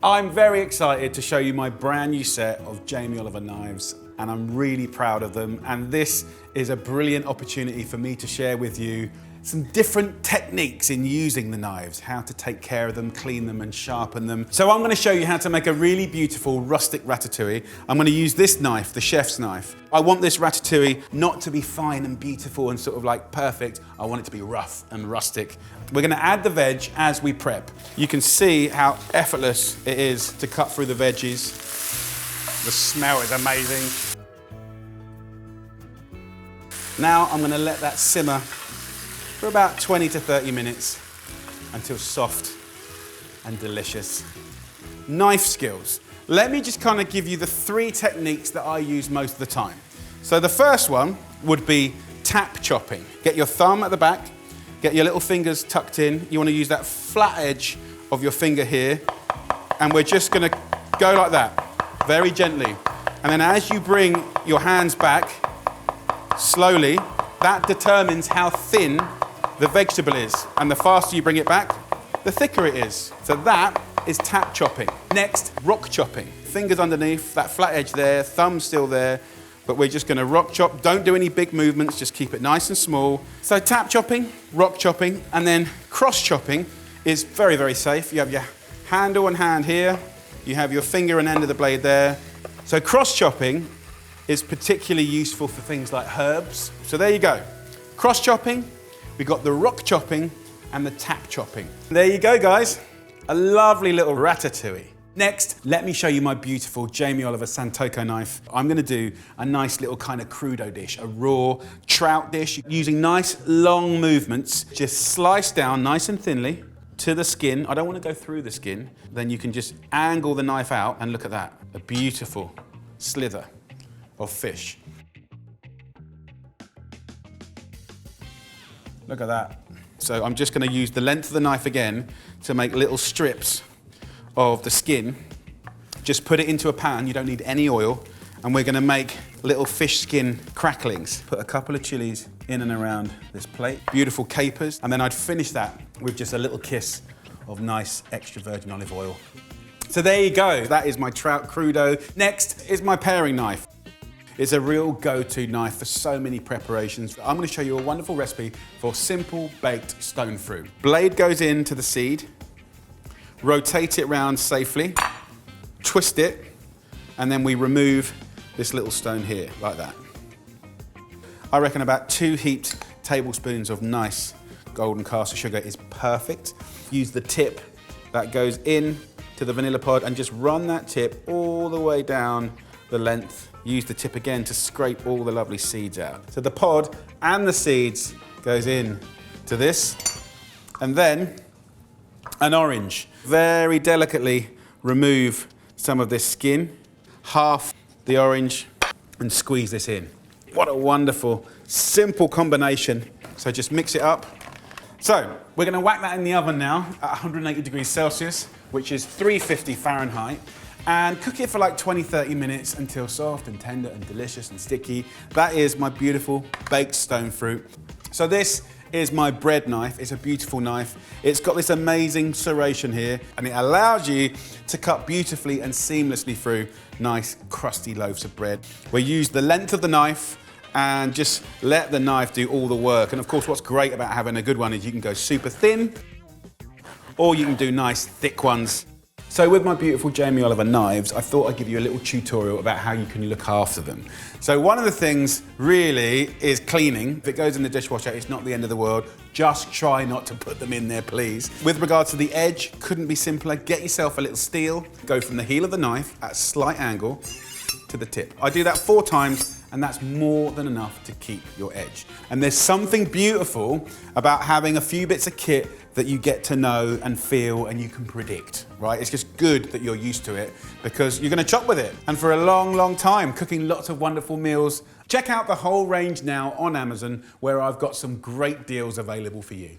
I'm very excited to show you my brand new set of Jamie Oliver knives, and I'm really proud of them. And this is a brilliant opportunity for me to share with you some different techniques in using the knives, how to take care of them, clean them and sharpen them. So I'm going to show you how to make a really beautiful rustic ratatouille. I'm going to use this knife, the chef's knife. I want this ratatouille not to be fine and beautiful and sort of like perfect. I want it to be rough and rustic. We're going to add the veg as we prep. You can see how effortless it is to cut through the veggies. The smell is amazing. Now I'm going to let that simmer for about 20 to 30 minutes until soft and delicious. Knife skills. Let me just kind of give you the 3 techniques that I use most of the time. So the first one would be tap chopping. Get your thumb at the back, get your little fingers tucked in. You want to use that flat edge of your finger here, and we're just going to go like that, very gently. And then as you bring your hands back, slowly, that determines how thin the vegetable is, and the faster you bring it back, the thicker it is. So that is tap chopping. Next, rock chopping. Fingers underneath, that flat edge there, thumb still there, but we're just gonna rock chop. Don't do any big movements, just keep it nice and small. So tap chopping, rock chopping, and then cross chopping is very, very safe. You have your handle and hand here, you have your finger and end of the blade there. So cross chopping is particularly useful for things like herbs. So there you go. Cross chopping, we've got the rock chopping and the tap chopping. There you go, guys. A lovely little ratatouille. Next, let me show you my beautiful Jamie Oliver Santoku knife. I'm gonna do a nice little kind of crudo dish, a raw trout dish, using nice long movements. Just slice down nice and thinly to the skin. I don't wanna go through the skin. Then you can just angle the knife out and look at that, a beautiful slither of fish. Look at that. So I'm just going to use the length of the knife again to make little strips of the skin. Just put it into a pan, you don't need any oil, and we're going to make little fish skin cracklings. Put a couple of chilies in and around this plate, beautiful capers, and then I'd finish that with just a little kiss of nice extra virgin olive oil. So there you go, that is my trout crudo. Next is my paring knife. It's a real go-to knife for so many preparations. I'm going to show you a wonderful recipe for simple baked stone fruit. Blade goes into the seed, rotate it round safely, twist it, and then we remove this little stone here, like that. I reckon about 2 heaped tablespoons of nice golden caster sugar is perfect. Use the tip that goes in to the vanilla pod and just run that tip all the way down the length. Use the tip again to scrape all the lovely seeds out. So the pod and the seeds goes in to this. And then an orange. Very delicately remove some of this skin, half the orange, and squeeze this in. What a wonderful, simple combination. So just mix it up. So we're gonna whack that in the oven now at 180 degrees Celsius, which is 350 Fahrenheit. And cook it for like 20-30 minutes until soft and tender and delicious and sticky. That is my beautiful baked stone fruit. So this is my bread knife. It's a beautiful knife. It's got this amazing serration here, and it allows you to cut beautifully and seamlessly through nice crusty loaves of bread. We use the length of the knife and just let the knife do all the work. And of course, what's great about having a good one is you can go super thin, or you can do nice thick ones. So with my beautiful Jamie Oliver knives, I thought I'd give you a little tutorial about how you can look after them. So one of the things really is cleaning. If it goes in the dishwasher, it's not the end of the world. Just try not to put them in there, please. With regards to the edge, couldn't be simpler. Get yourself a little steel, go from the heel of the knife at a slight angle to the tip. I do that 4 times, and that's more than enough to keep your edge. And there's something beautiful about having a few bits of kit that you get to know and feel and you can predict, right? It's just good that you're used to it because you're gonna chop with it. And for a long, long time, cooking lots of wonderful meals. Check out the whole range now on Amazon, where I've got some great deals available for you.